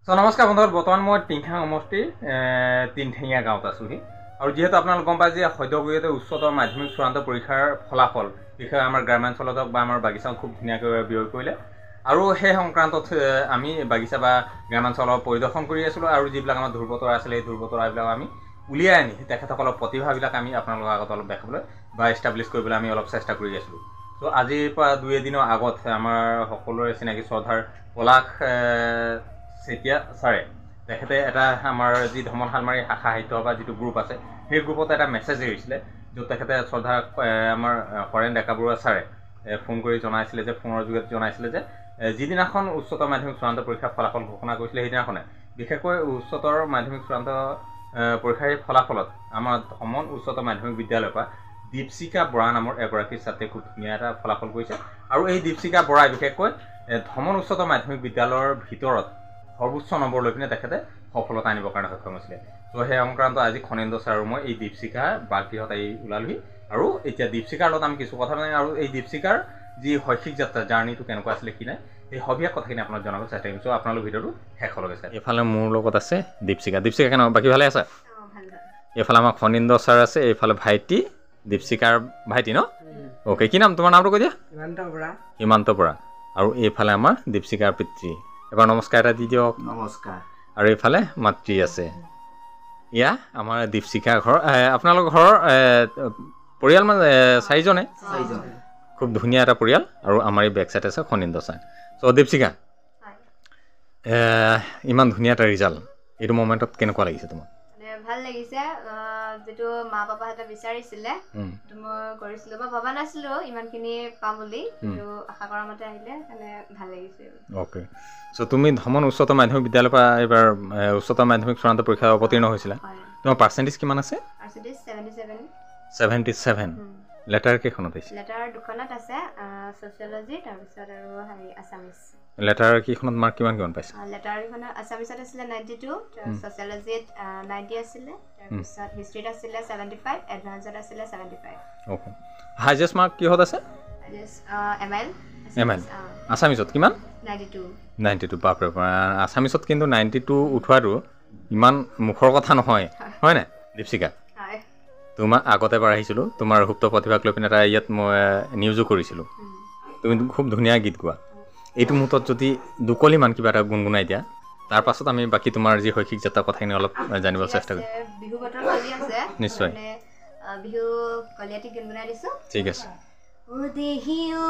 নমস্কাৰ বন্ধুসকল, বৰ্তমান মই টিংখাং সমষ্টিৰ তিনঠেঙীয়া গাঁৱত আছোহি আৰু যিহেতু আপোনালোক গম পায় যে সদ্যগতিতে উচ্চতৰ মাধ্যমিক চূড়ান্ত পৰীক্ষাৰ ফলাফল বিষয়ে আমাৰ গ্ৰামাঞ্চলত বা আমাৰ বাগিচাত খুব ধুনীয়াকৈ ব্যয় কৰিলে আৰু সেই সংক্ৰান্তত আমি বাগিচা বা গ্ৰামাঞ্চলৰ পৰিদৰ্শন কৰি আছিলোঁ আৰু যিবিলাক আমাৰ ধ্ৰুৱতৰা আছিলে এই ধ্ৰুৱতৰাবিলাক আমি উলিয়াই আনি তেখেতসকলৰ প্ৰতিভাবিলাক আমি আপোনালোকৰ আগত অলপ দেখাবলৈ বা এষ্টাব্লিছ কৰিবলৈ আমি অলপ চেষ্টা কৰি আছিলোঁ। ত' আজিৰ পৰা 2 দিনৰ আগত আমাৰ সকলোৰে চিনাকি শ্ৰদ্ধাৰ পলাশ চেতিয়া ছাৰে তেখেতে এটা আমাৰ যি ধমল হালমাৰী শাখা সাহিত্য বা যিটো গ্ৰুপ আছে সেই গ্ৰুপত এটা মেছেজ এৰিছিলে, য'ত তেখেতে শ্ৰদ্ধা আমাৰ হৰেণ ডেকা বৰুৱা ছাৰে ফোন কৰি জনাইছিলে যে ফোনৰ যোগেদি জনাইছিলে যে যিদিনাখন উচ্চতৰ মাধ্যমিক চূড়ান্ত পৰীক্ষাৰ ফলাফল ঘোষণা কৰিছিলে সেইদিনাখনে বিশেষকৈ উচ্চতৰ মাধ্যমিক চূড়ান্ত পৰীক্ষাৰ ফলাফলত আমাৰ ধমল উচ্চতৰ মাধ্যমিক বিদ্যালয়ৰ পৰা দীপশিখা বৰা নামৰ এগৰাকী ছাত্ৰীয়ে খুব ধুনীয়া এটা ফলাফল কৰিছে আৰু এই দীপশিখা বৰাই বিশেষকৈ ধমল উচ্চতৰ মাধ্যমিক বিদ্যালয়ৰ ভিতৰত সৰ্বোচ্চ নম্বৰ লৈ পিনে তেখেতে সফলতা আনিবৰ কাৰণে সক্ষম হৈছিলে। ত' সেই সংক্ৰান্ত আজি খনেন্দ্ৰ ছাৰ আৰু মই এই দীপশিখা বাগগৃহত আহি ওলালোহি আৰু এতিয়া দীপশিখাৰ লগত আমি কিছু কথা মানে আৰু এই দীপশিখাৰ যি শৈক্ষিক যাত্ৰা জাৰ্ণিটো কেনেকুৱা আছিলে কি নাই সেই সবিশেষ কথাখিনি আপোনাক জনাবলৈ চেষ্টা কৰিছোঁ। আপোনালোক ভিডিঅ'টো শেষলৈকে চাই। এইফালে মোৰ লগত আছে দীপশিখা। দীপশিখা কেনেকুৱা, বাকী ভালে আছে? এইফালে আমাৰ খনেন্দ্ৰ ছাৰ আছে, এইফালে ভাইটি দীপশিখাৰ ভাইটি ন? অ'কে, কি নাম তোমাৰ? নামটো কৈ দিয়া। হিমান্ত বৰা। আৰু এইফালে আমাৰ দীপশিখাৰ পিতৃ। এবাৰ নমস্কাৰ এটা দি দিয়ক। নমস্কাৰ। আৰু এইফালে মাতৃ আছে। এয়া আমাৰ দীপশিখাৰ ঘৰ। আপোনালোকৰ ঘৰৰ পৰিয়াল মানে 4জনে? খুব ধুনীয়া এটা পৰিয়াল। আৰু আমাৰ এই বেক চাইড আছে খনেন্দ্ৰ ছাৰ। চ' দীপশিখা, ইমান ধুনীয়া এটা ৰিজাল্ট, এইটো মমেণ্টত কেনেকুৱা লাগিছে তোমাৰ? ভাল লাগিছে, যিটো মা পাপাহঁতে বিচাৰিছিলে মই কৰিছিলোঁ। মই ভবা নাছিলোঁ ইমানখিনি পাম বুলি, কিন্তু আশা কৰা মতে আহিলে, মানে ভাল লাগিছে। অ'কে, চ' তুমি ধমল উচ্চতৰ মাধ্যমিক বিদ্যালয়ৰ পৰা এইবাৰ উচ্চতৰ মাধ্যমিক চূড়ান্ত পৰীক্ষা অৱতীৰ্ণ হৈছিলা। তোমাৰ পাৰ্চেণ্টেজ কিমান আছে? 77। লেটাৰ কেইখনত আহিছে? লেটাৰ 2খনত আছে, ছ'চিয়লজি তাৰপিছত আৰু আছামিছ। লেটাৰ কেইখনত মাৰ্ক কিমান পাইছে? লেটাৰ কেইখনত আছামিছত আছিলে 92, ছ'চিয়লজিত 90 আছিলে, তাৰপিছত হিষ্ট্ৰীত আছিলে 75, এডভান্সত আছিলে 75। অ'কে, হাইয়েষ্ট মাৰ্ক কিহত আছে? M L. আছামিছত কিমান? 92। বাপৰে, আছামিছত কিন্তু 92 উঠোৱাটো ইমান মুখৰ কথা নহয়, হয় নাই দীপশিখা? তোমাৰ আগতে এবাৰ আহিছিলোঁ, তোমাৰ সুপ্ত প্ৰতিভাক লৈ পিনে এটা ইয়াত মই নিউজো কৰিছিলোঁ। তুমি খুব ধুনীয়া গীত গোৱা। এইটো মুহূৰ্তত যদি দুকলিমান কিবা এটা গুণগুণাই দিয়া, তাৰ পাছত আমি বাকী তোমাৰ যি শৈক্ষিক যাত্ৰা কথাখিনি অলপ জানিবলৈ চেষ্টা কৰিম। বিহু বতৰ চলি আছে, নিশ্চয় বিহু কলিয়াটি গুণগুণাই দিছোঁ। ঠিক আছে। ও দেহিও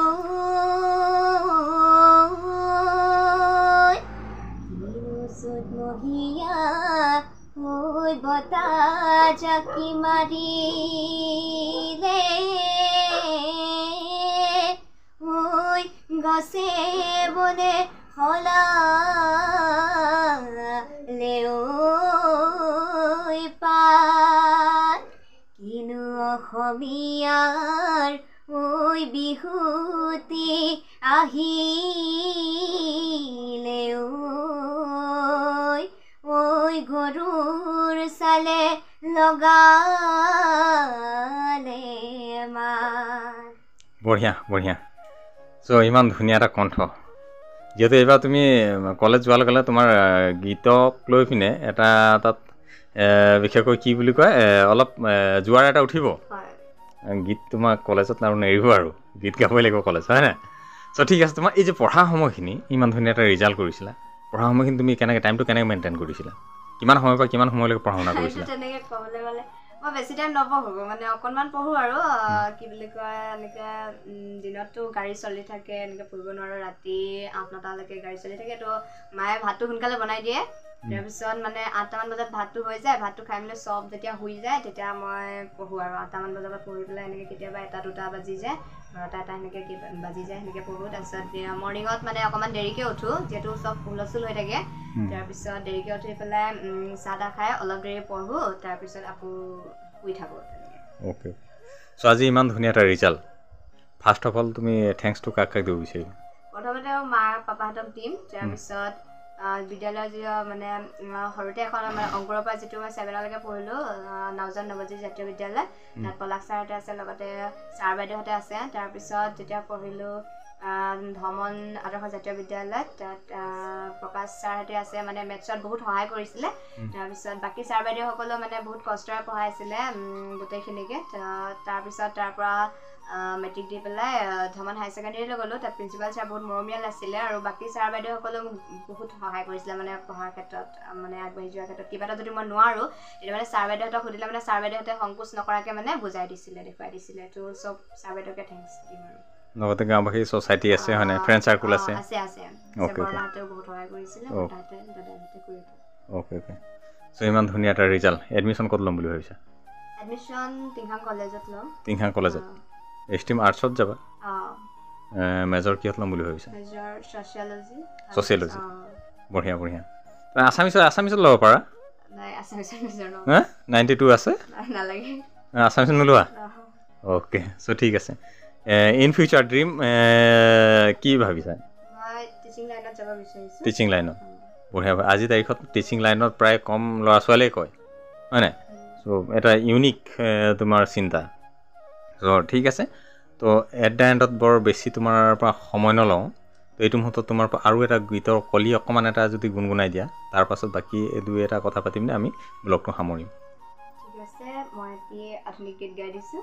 মহিয়া ঐ বতাহ জাকি মাৰিলে, ঐ গছে বনে সলালে ঐ পাত, কিনো অসমীয়াৰ ঐ বিহুতি আহিলে, ঐ গৰুৰ চালে লগালে মাত। বঢ়িয়া। চ' ইমান ধুনীয়া এটা কণ্ঠ। যিহেতু এইবাৰ তুমি কলেজ যোৱাৰ লগে লগে তোমাৰ গীতক লৈ পিনে এটা তাত বিশেষকৈ কি বুলি কয়, অলপ জোৱাৰ এটা উঠিব। গীত তোমাৰ কলেজত আৰু নেৰিব, আৰু গীত গাবই লাগিব কলেজ, হয় নাই? চ' ঠিক আছে, তোমাৰ এই যে পঢ়া সময়খিনি ইমান ধুনীয়া এটা ৰিজাল্ট কৰিছিলা, পঢ়া সময়খিনি তুমি টাইমটো কেনেকৈ মেইনটেইন কৰিছিলা? কিমান সময়ৰ পৰা কিমান সময়লৈকে পঢ়া শুনা কৰিছিলা? তেনেকৈ ক'বলৈ গ'লে মই বেছি টাইম নপঢ়োঁ, মানে অকণমান পঢ়োঁ আৰু কি বুলি কয়, এনেকৈ দিনততো গাড়ী চলি থাকে, এনেকৈ পঢ়িব নোৱাৰোঁ। ৰাতি 8-9টালৈকে গাড়ী চলি থাকে, তো মায়ে ভাতটো সোনকালে বনাই দিয়ে। তাৰপিছত মানে 8টামান বজাত ভাতটো হৈ যায়, ভাতটো খাই মেলি চব যেতিয়া শুই যায়, তেতিয়া মই পঢ়োঁ আৰু 8টামান বজাৰ পৰা পঢ়ি পেলাই এনেকৈ কেতিয়াবা 1-2টা বাজি যায়, 12টা সেনেকৈ বাজি যায়, সেনেকৈ পঢ়োঁ। তাৰপিছত মৰ্ণিঙত মানে অকণমান দেৰিকৈ উঠোঁ, যিহেতু চব হুলস্থুল হৈ থাকে। তাৰপিছত দেৰিকৈ উঠি পেলাই চাহ তাহ খাই অলপ দেৰি পঢ়োঁ, তাৰপিছত আকৌ শুই থাকোঁ। অ'কে, চ' আজি ইমান ধুনীয়া এটা ৰিজাল্ট, ফাৰ্ষ্ট অফ অল তুমি থেংকছটো কাক দিব বিচাৰিবা? প্ৰথমতে মা পাপাহঁতক দিম, তাৰপিছত বিদ্যালয়ৰ যি মানে সৰুতে এখন মানে অংকুৰৰ পৰা যিটো মই 7লৈকে পঢ়িলোঁ, নৱজাত নৱজ্যোতি জাতীয় বিদ্যালয়, তাত পলাশ ছাৰহঁতে আছে, লগতে ছাৰ বাইদেউহঁতে আছে। তাৰপিছত যেতিয়া পঢ়িলোঁ ধমন আদৰ্শ জাতীয় বিদ্যালয়ত তাত প্ৰকাশ ছাৰহঁতে আছে মানে মেথছত বহুত সহায় কৰিছিলে তাৰপিছত বাকী ছাৰ বাইদেউসকলেও মানে বহুত কষ্টৰে পঢ়াইছিলে গোটেইখিনিকে তাৰপিছত তাৰ পৰা মেট্ৰিক দি পেলাই ধমন হাই ছেকেণ্ডেৰীলৈ গ'লোঁ তাত প্ৰিন্সিপাল ছাৰ বহুত মৰমীয়াল আছিলে আৰু বাকী ছাৰ বাইদেউসকলেও মোক বহুত সহায় কৰিছিলে মানে পঢ়াৰ ক্ষেত্ৰত মানে আগবাঢ়ি যোৱাৰ ক্ষেত্ৰত কিবা এটা যদি মই নোৱাৰোঁ তেতিয়া মানে ছাৰ বাইদেউহঁতক সুধিলে মানে ছাৰ বাইদেউহঁতে সংকোচ নকৰাকৈ মানে বুজাই দিছিলে দেখুৱাই দিছিলে তো চব ছাৰ বাইদেউকে থেংকছ দিম আৰু লগতে গাঁওবাসী ছ'চাইটি আছে হয়নে ফ্ৰেণ্ড চাৰ্কুল আছে বৰমাহঁতেও বহুত সহায় কৰিছিলে দাদাহঁতে কৰি অ'কে চ' ইমান ধুনীয়া এটা ৰিজাল্ট এডমিশ্যন ক'ত ল'ম বুলি ভাবিছা এডমিশ্যন টিংখাং কলেজত ল'ম টিংখাং কলেজত ষ্ট্ৰীম আৰ্টছত যাবা মেজৰ কিহত ল'ম বুলি ভাবিছা মেজৰ ছ'চিয়লজি বঢ়িয়া আছামিছত ল'ব পাৰা নাই আছামিছত মেজৰ ল'ম 92 আছে নালাগে আছামিছত নোলোৱা অ'কে চ' ঠিক আছে ইন ফিউচাৰ ড্ৰিম কি ভাবিছা মই টিচিং লাইনত যাব বিচাৰিছোঁ টিচিং লাইনত বঢ়িয়া আজিৰ তাৰিখত টিচিং লাইনত প্ৰায় কম ল'ৰা ছোৱালীয়ে কয় হয় নাই চ' এটা ইউনিক তোমাৰ চিন্তা চ' ঠিক আছে তো এট দ্য এণ্ডত বৰ বেছি তোমাৰ পৰা সময় নলওঁ তো এইটো মুহূৰ্তত তোমাৰ পৰা আৰু এটা গীতৰ কলি অকণমান এটা যদি গুণগুণাই দিয়া তাৰপাছত বাকী দুই এটা কথা পাতিম নে আমি ব্লগটো সামৰিম ঠিক আছে মই এটি আধুনিক গীত গাই দিছোঁ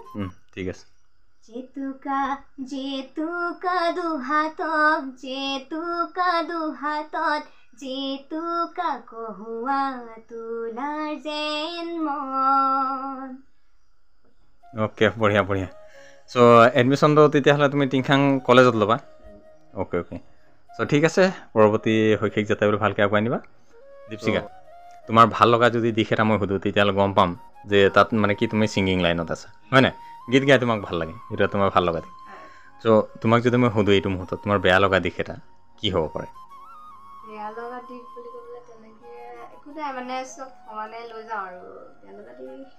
ঠিক আছে জেতুকা দুহাতত জেতুকা কহুৱা তোলাৰ যেন মন অ'কে বঢ়িয়া চ' এডমিশ্যনটো তেতিয়াহ'লে তুমি টিংখাং কলেজত ল'বা অ'কে চ' ঠিক আছে পৰৱৰ্তী শৈক্ষিক যাত্ৰাবোৰ ভালকৈ আগুৱাই নিবা দীপশিকা তোমাৰ ভাল লগা যদি দিশ এটা মই সুধোঁ তেতিয়াহ'লে গম পাম যে তাত মানে কি তুমি ছিংগিং লাইনত আছা হয় নাই গীত গাই তোমাক ভাল লাগে এইটো তোমাৰ ভাল লগা দিশ চ' তোমাক যদি মই সুধোঁ এইটো মুহূৰ্তত তোমাৰ বেয়া লগা দিশ এটা কি হ'ব পাৰে বেয়া লগা দিশ বুলি ক'বলৈ তেনেকৈ একো নাই মানে চব সমানে লৈ যাওঁ আৰু বেয়া লগা দিশ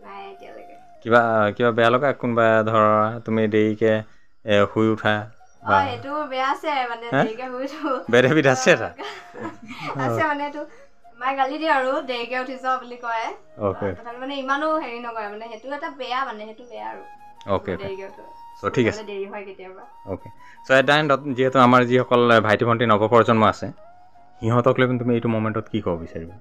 নাই এতিয়ালৈকে কিবা বেয়া লগা কোনোবা ধৰা তুমি দেৰিকৈ শুই উঠা সেইটো বেয়া আছে মানে দেৰিকৈ শুই উঠো বেড হেবিট আছে এটা আছে মানে এইটো মায়ে গালি দিয়ে আৰু দেৰিকৈ উঠিছ বুলি কয় তথাপি মানে ইমানো হেৰি নকৰে মানে সেইটো এটা বেয়া মানে সেইটো বেয়া আৰু দেৰিকৈ উঠো চ' ঠিক আছে দেৰি হয় কেতিয়াবা অ'কে চ' এট দ্য এণ্ডত যিহেতু আমাৰ যিসকল ভাইটি ভণ্টি নৱপ্ৰজন্ম আছে সিহঁতক লৈ তুমি এইটো মমেণ্টত কি ক'ব বিচাৰিবা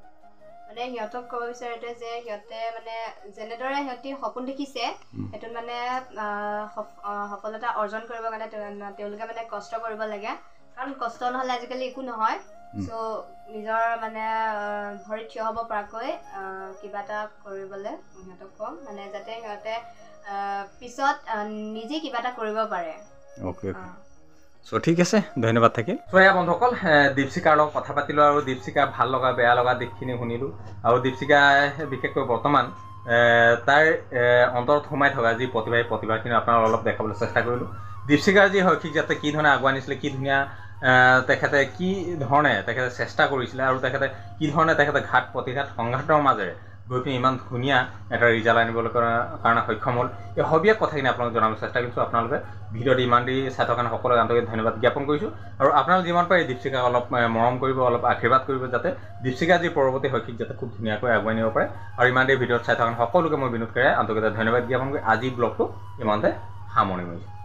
মানে সিহঁতক ক'ব বিচাৰোঁতে যে সিহঁতে মানে যেনেদৰে সিহঁতি সপোন দেখিছে সেইটোত মানে সফলতা অৰ্জন কৰিবৰ কাৰণে তেওঁলোকে মানে কষ্ট কৰিব লাগে কাৰণ কষ্ট নহ'লে আজিকালি একো নহয় চ' নিজৰ মানে ভৰিত থিয় হ'ব পৰাকৈ কিবা এটা কৰিবলৈ সিহঁতক ক'ম মানে যাতে সিহঁতে পিছত নিজে কিবা এটা কৰিব পাৰে অ'কে চ' ঠিক আছে ধন্যবাদ থাকিল চ' এয়া বন্ধুসকল দীপশিকাৰ লগত কথা পাতিলোঁ আৰু দীপশিকাৰ ভাল লগা বেয়া লগা দিশখিনি শুনিলোঁ আৰু দীপশিকাই বিশেষকৈ বৰ্তমান তাৰ অন্তৰত সোমাই থকা যি প্ৰতিভাখিনি আপোনাক অলপ দেখাবলৈ চেষ্টা কৰিলোঁ দীপশিকাৰ যি শৈক্ষিক যাত্ৰা কি ধৰণে আগুৱাই নিছিলে কি ধুনীয়া তেখেতে কি ধৰণে তেখেতে চেষ্টা কৰিছিলে আৰু তেখেতে কি ধৰণে তেখেতে ঘাট প্ৰতিঘাত সংঘাতৰ মাজেৰে গৈ পিনি ইমান ধুনীয়া এটা ৰিজাল্ট আনিবলৈ কাৰণে সক্ষম হ'ল এই সবিশেষ কথাখিনি আপোনালোক জনাবলৈ চেষ্টা কৰিছোঁ আপোনালোকে ভিডিঅ'টো ইমান দেৰি চাই থকা কাৰণে সকলোকে আন্তৰিক ধন্যবাদ জ্ঞাপন কৰিছোঁ আৰু আপোনালোক যিমান পাৰে দীপশিকাক অলপ মৰম কৰিব অলপ আশীৰ্বাদ কৰিব যাতে দীপশিকা যি পৰৱৰ্তী শৈক্ষিক যাতে খুব ধুনীয়াকৈ আগুৱাই নিব পাৰে আৰু ইমান দেৰি ভিডিঅ'ত চাই থকা সকলোকে মই বিনোদ কৰে আন্তৰিক ধন্যবাদ জ্ঞাপন কৰি আজি ব্লগটো ইমানতে সামৰণি মাৰিছোঁ